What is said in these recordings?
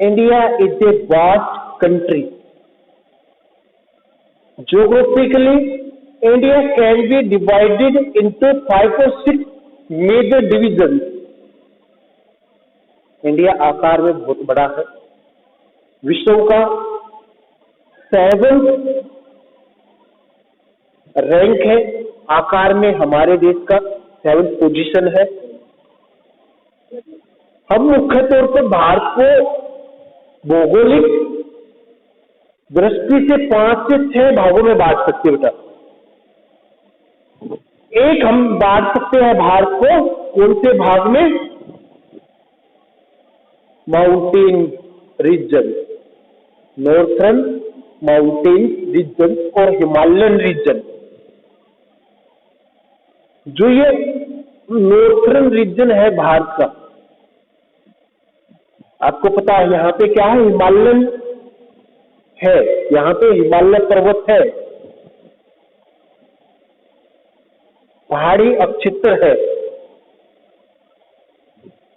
India is a vast country. Geographically, India can be divided into 5 or 6 major divisions. India आकार में बहुत बड़ा है, विश्व का 7th रैंक है आकार में, हमारे देश का 7th पोजीशन है। हम मुख्य तौर पर भारत को भौगोलिक दृष्टि से 5 से 6 भागों में बांट सकते हैं बेटा। एक हम बांट सकते हैं भारत को कौन से भाग में? Mountain region, northern mountain region और हिमालयन रीजन। जो ये नॉर्थर्न रीजन है भारत का, आपको पता है यहाँ पे क्या है? हिमालयन है, यहाँ पे हिमालय पर्वत है, पहाड़ी अक्षेत्र है।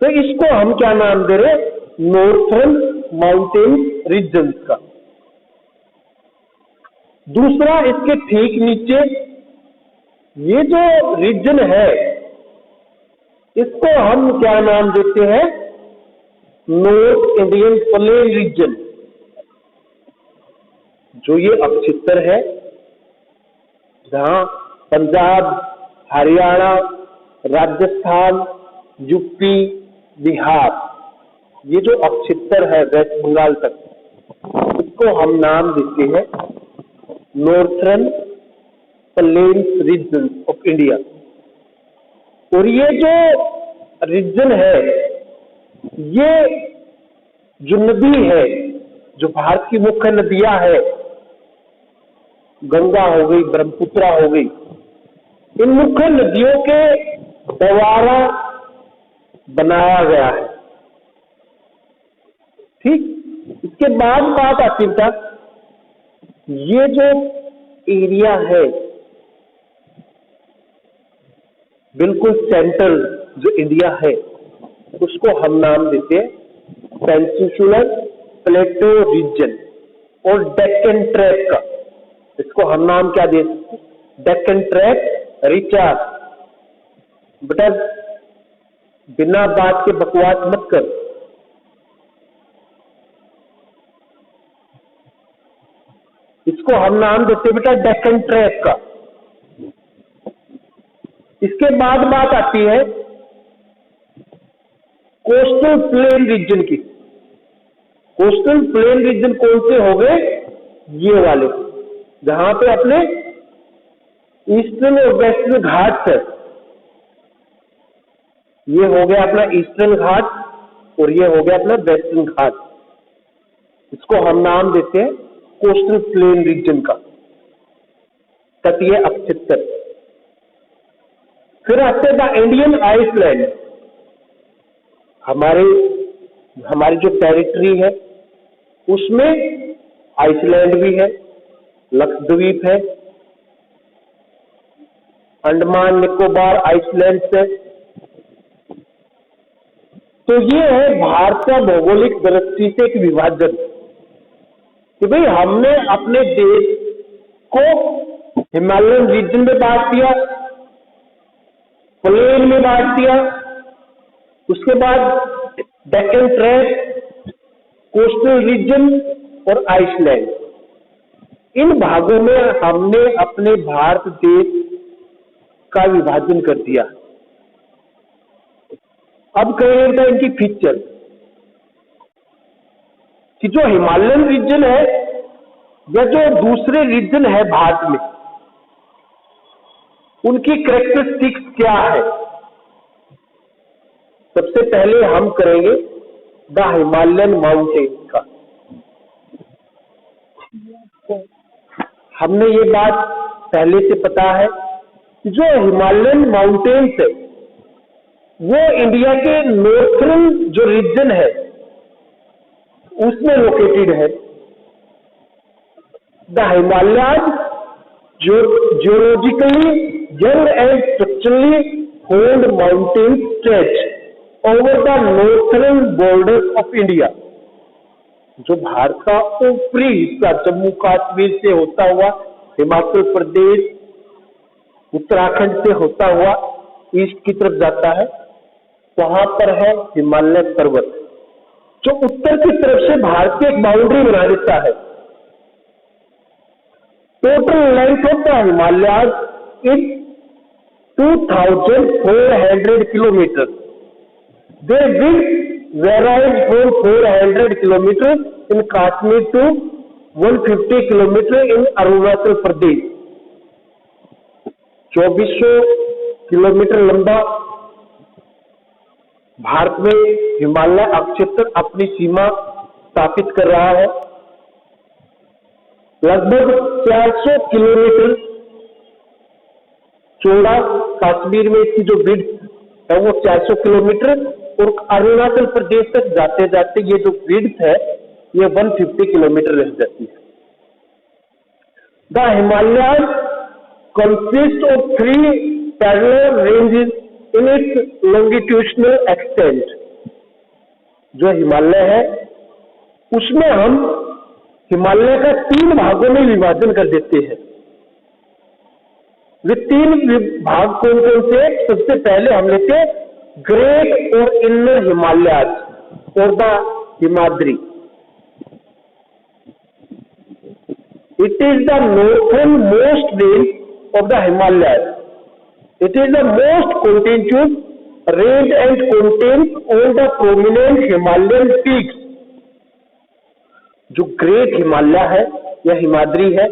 तो इसको हम क्या नाम दे रहे? नॉर्थर्न माउंटेन रीजन का। दूसरा, इसके ठीक नीचे ये जो रीजन है, इसको हम क्या नाम देते हैं? North Indian plain region. जो ये अक्षेत्र है, जहां पंजाब, हरियाणा, राजस्थान, यूपी, बिहार, ये जो अक्षेत्र है वेस्ट बंगाल तक, इसको हम नाम देते हैं northern plains region of India. और ये जो रीजन है, ये जो नदी है, जो भारत की मुख्य नदियां है, गंगा हो गई, ब्रह्मपुत्र हो गई, इन मुख्य नदियों के द्वारा बनाया गया है। ठीक, इसके बाद बात आती है, ये जो एरिया है बिल्कुल सेंट्रल जो इंडिया है, उसको हम नाम देते हैं पेनिनसुलर प्लेटो रीजन और डेक्कन ट्रैप का। इसको हम नाम क्या दे सकते? Deccan trap recharge. बेटा बिना बात के बकवास मत कर। इसको हम नाम देते बेटा डेक्कन ट्रैप का। इसके बाद बात आती है कोस्टल प्लेन रीजन की। कोस्टल प्लेन रीजन कौन से हो गए? ये वाले, जहां पे अपने ईस्टर्न और वेस्टर्न घाट है। ये हो गया अपना ईस्टर्न घाट और ये हो गया अपना वेस्टर्न घाट। इसको हम नाम देते हैं कोस्टल प्लेन रीजन का, तटीय अक्षेत्र। फिर आते हैं इंडियन आइसलैंड। हमारी जो टेरिटरी है उसमें आइसलैंड भी है, लक्षद्वीप है, अंडमान निकोबार आइसलैंड है। तो ये है भारत का भौगोलिक दृष्टि से एक विभाजन कि भाई हमने अपने देश को हिमालयन रीजन में बांट दिया, प्लेन में बांट दिया, उसके बाद डेक्कन ट्रैप, कोस्टल रीजन और आइसलैंड। इन भागों में हमने अपने भारत देश का विभाजन कर दिया। अब कहेंगे इनकी फीचर कि जो हिमालयन रीजन है या जो दूसरे रीजन है भारत में, उनकी कैरेक्टरिस्टिक्स क्या है। सबसे पहले हम करेंगे द हिमालयन माउंटेन का। हमने ये बात पहले से पता है कि जो हिमालयन माउंटेन्स है वो इंडिया के नॉर्थर्न जो रीजन है उसमें लोकेटेड है। The Himalayan geologically young and structurally formed mountain stretch over the northern borders of India. जो भारत का ऊपरी हिस्सा जम्मू कश्मीर से होता हुआ हिमाचल प्रदेश, उत्तराखंड से होता हुआ ईस्ट की तरफ जाता है, वहां पर है हिमालय पर्वत, जो उत्तर की तरफ से भारत की एक बाउंड्री बना देता है। Total length of the Himalaya is 2400 kilometre. Their width varies from 400 kilometers in Kashmir to 150 kilometers in Arunachal Pradesh. 2400 kilometre लंबा भारत में हिमालय अक्षेत्र अपनी सीमा स्थापित कर रहा है। लगभग 400 किलोमीटर चौड़ा कश्मीर में इसकी जो विड्थ है वो 400 किलोमीटर, और अरुणाचल प्रदेश तक जाते जाते ये जो विड्थ है ये 150 किलोमीटर रह जाती है। The Himalaya consist of 3 parallel ranges in its longitudinal extent. जो हिमालय है उसमें हम हिमालय का 3 भागों में विभाजन कर देते हैं। वे 3 भाग कौन कौन से? सबसे पहले हम लेते हैं ग्रेट और इनर हिमालय और the Himadri. It is the northern most range of the Himalaya. It is the most continuous range and contains all the prominent Himalayan peaks. जो ग्रेट हिमालय है या हिमाद्री है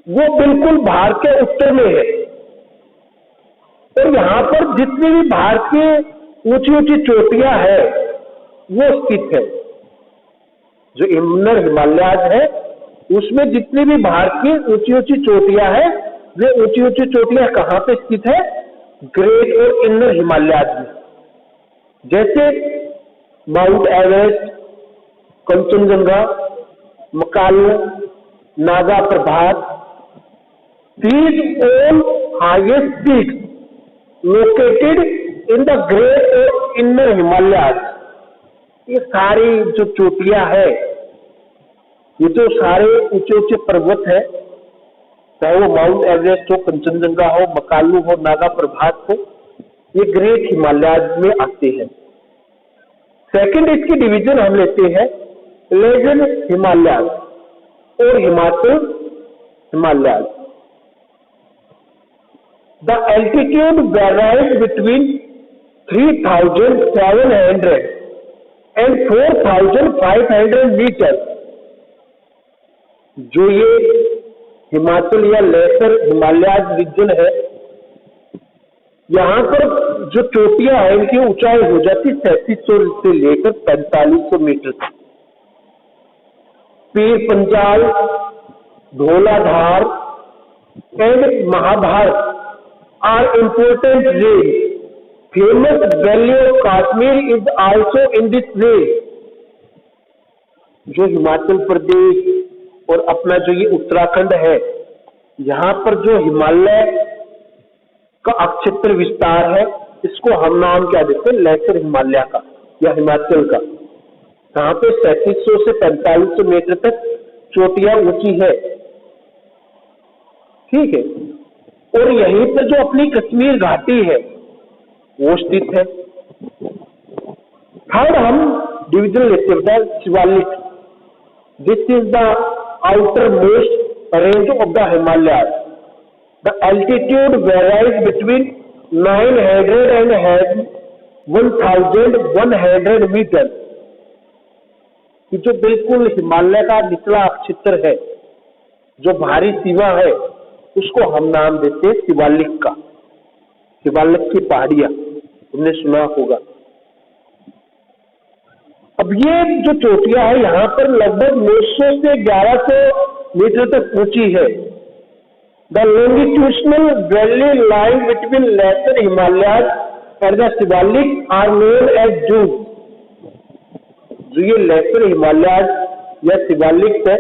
वो बिल्कुल भारत के उत्तर में है, और यहाँ पर जितनी भी भारत की ऊंची ऊंची चोटियां है वो स्थित है। जो इनर हिमालय है उसमें जितनी भी भारत की ऊंची ऊंची चोटियां है वे ऊंची ऊंची चोटियां कहाँ पे स्थित है? ग्रेट और इनर हिमालय में। जैसे mount Everest, Kanchenjunga, Makalu, Naga Prabhat, these all highest peaks located in the great और inner Himalayas। ये सारी जो चोटियां है, ये जो सारे ऊंचे ऊंचे पर्वत है, चाहे वो माउंट एवरेस्ट हो, कंचनजंगा हो, मकालू हो, नागा प्रभात हो, ये ग्रेट हिमालय में आते हैं। सेकंड इसकी डिवीजन हम लेते हैं लेजर हिमालय और Himachal Himalaya. The altitude varies between 3,700 and 4,500 meters। जो ये हिमाचल या लेसर हिमालय रीजन है, यहाँ पर जो चोटियां है इनकी ऊंचाई हो जाती 3700 से लेकर 4500 मीटर तक। Pir Panjal, Dhauladhar and Mahabharat are important range। Famous valley of Kashmir is also in this range। जो हिमाचल प्रदेश और अपना जो ये उत्तराखंड है, यहाँ पर जो हिमालय का अक्षेत्र विस्तार है इसको हम नाम क्या देते हैं? लेसर हिमालय का या हिमाचल का। यहाँ पे 3700 से 4500 मीटर तक चोटियां ऊंची है, ठीक है। और यहीं पर जो अपनी कश्मीर घाटी है वो स्थित है। थर्ड हम डिवीजन लेते हैं Shivalik. This is the outer most range of the Himalaya. The altitude varies between 900 and 1100 metre. जो बिल्कुल हिमालय का निचला क्षेत्र है, जो भारी सीमा है, उसको हम नाम देते हैं शिवालिक का। शिवालिक की पहाड़ियां तुमने सुना होगा। अब ये जो चोटियां है यहाँ पर लगभग 900 से 1100 मीटर तक ऊंची है। The longitudinal valley line between lesser Himalaya and the Shivalik are known as duns. जो ये लेसर हिमालय या शिवालिक है,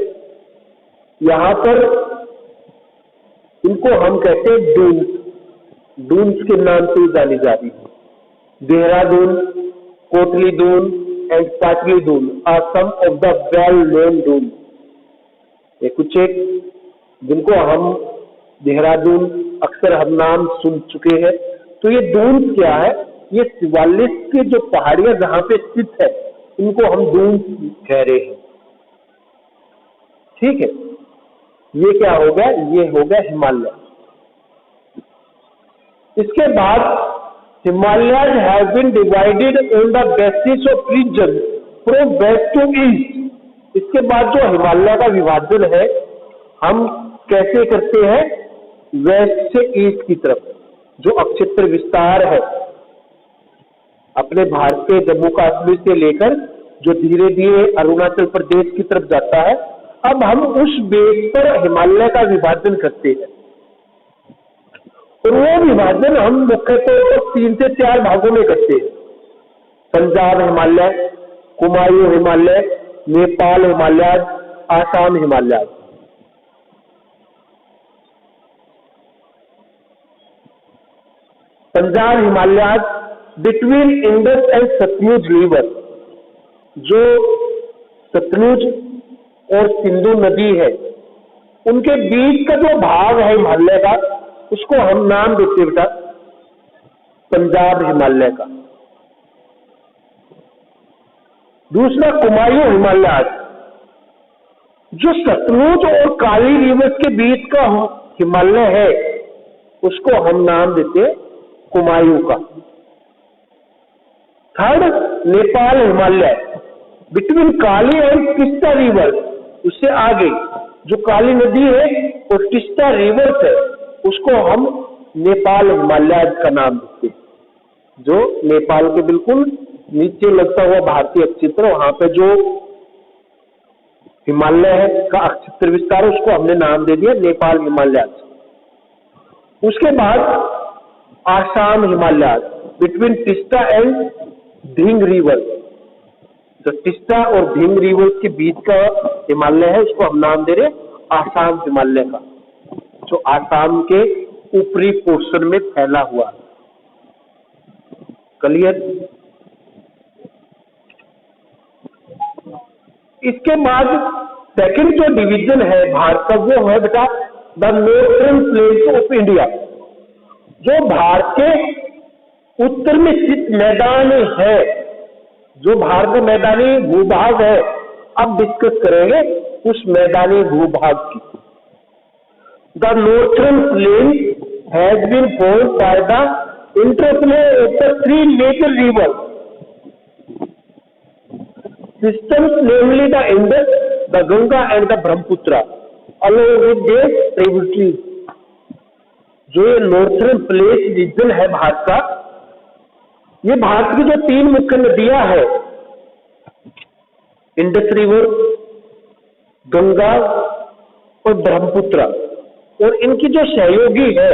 यहाँ पर इनको हम कहते हैं डून्स। डून्स के नाम से जानी जा रही है। Dehradun, Kotli Doon, and Patli Dun are some of the well-known dunes. ये कुछ एक जिनको हम देहरादून अक्सर हम नाम सुन चुके हैं। तो ये दून्स क्या है? ये शिवालिक के जो पहाड़ियां जहां पे स्थित है इनको हम दून्स कह रहे हैं। ठीक है, ये क्या हो गया? ये हो गया हिमालय। इसके बाद Himalayas have been divided on the basis of region from west to east. इसके बाद जो हिमालय का विभाजन है हम कैसे करते हैं? वेस्ट से ईस्ट की तरफ। जो अक्षेत्र विस्तार है अपने भारत के जम्मू कश्मीर से लेकर जो धीरे धीरे अरुणाचल प्रदेश की तरफ जाता है, अब हम उस बेस पर हिमालय का विभाजन करते हैं। और वो विभाजन हम मुख्य तौर पर 3 से 4 भागों में करते हैं। Punjab Himalaya, Kumaon Himalaya, Nepal Himalaya, Assam Himalaya. Punjab Himalaya between Indus and Sutlej river, जो सतलुज और सिंधु नदी है उनके बीच का जो भाग है हिमालय का, उसको हम नाम देते हैं बेटा पंजाब हिमालय का। दूसरा कुमायूं हिमालय, जो सतलुज और काली रिवर्स के बीच का हिमालय है उसको हम नाम देते हैं कुमायूं का। Third Nepal Himalaya between Kali and Teesta river, उससे आगे जो काली नदी है और टिस्टा रिवर है उसको हम नेपाल हिमालय का नाम देते हैं। जो नेपाल के बिल्कुल नीचे लगता हुआ भारतीय अक्षेत्र, वहां पे जो हिमालय है का अक्षेत्र विस्तार है उसको हमने नाम दे दिया नेपाल हिमालय। उसके बाद Assam Himalaya between Teesta and Dhing river, जो टिस्टा और ढिंग रिवर के बीच का हिमालय है उसको हम नाम दे रहे आसाम हिमालय का, जो आसाम के ऊपरी पोर्शन में फैला हुआ। क्लियर? इसके बाद सेकंड जो डिवीजन है भारत का वो है बेटा the northern plains of India, जो भारत के उत्तर में स्थित मैदान है, जो भारत का मैदानी भूभाग है। अब डिस्कस करेंगे उस मैदानी भूभाग की। The northern plain has been formed by the interplay of the 3 major river systems, namely the Indus, the Ganga and the Brahmaputra, along with their tributaries. जो ये नॉर्थर्न प्लेट रीजन है भारत का, ये भारत की जो 3 मुख्य नदियां हैं, इंडस रिवर, गंगा और ब्रह्मपुत्र, और इनकी जो सहयोगी है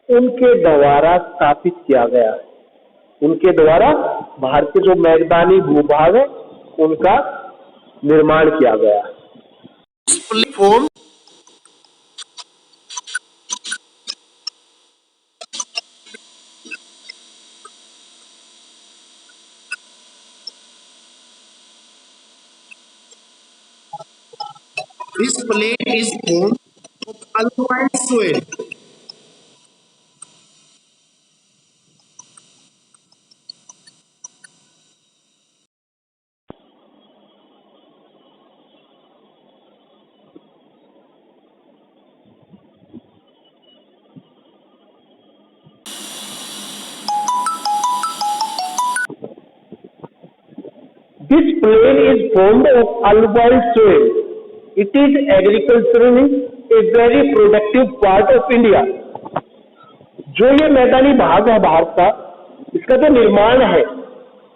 उनके द्वारा स्थापित किया गया है। उनके द्वारा भारत के जो मैदानी भूभाग है उनका निर्माण किया गया है। This plain is formed of alluvial soil. This plain is formed of alluvial soil. It is agriculturally a very productive part of India. जो ये मैदानी भाग है भारत का, इसका जो निर्माण है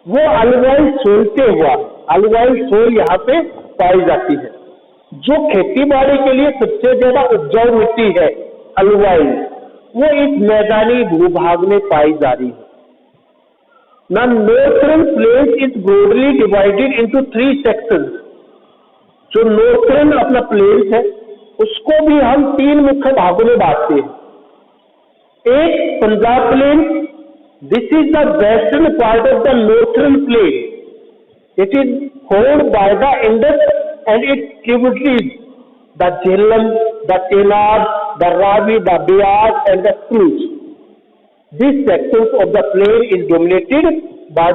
वो अलुवाइल सोइल से हुआ। अलुवाइल सोइल यहाँ पे पाई जाती है, जो खेती बाड़ी के लिए सबसे ज्यादा उपजाऊ मिट्टी है अलुवाइल, वो इस मैदानी भूभाग में पाई जा रही है। Now northern plain is broadly divided into 3 sections. जो नॉर्थर्न अपना प्लेन्स है उसको भी हम 3 मुख्य भागों में बांटते हैं। एक Punjab plain, This is the western part of the northern plain. It is formed by the Indus and its tributaries, the Jhelum, the Chenab, the Ravi, the Beas, and the Sluice. These sections of the plain is dominated by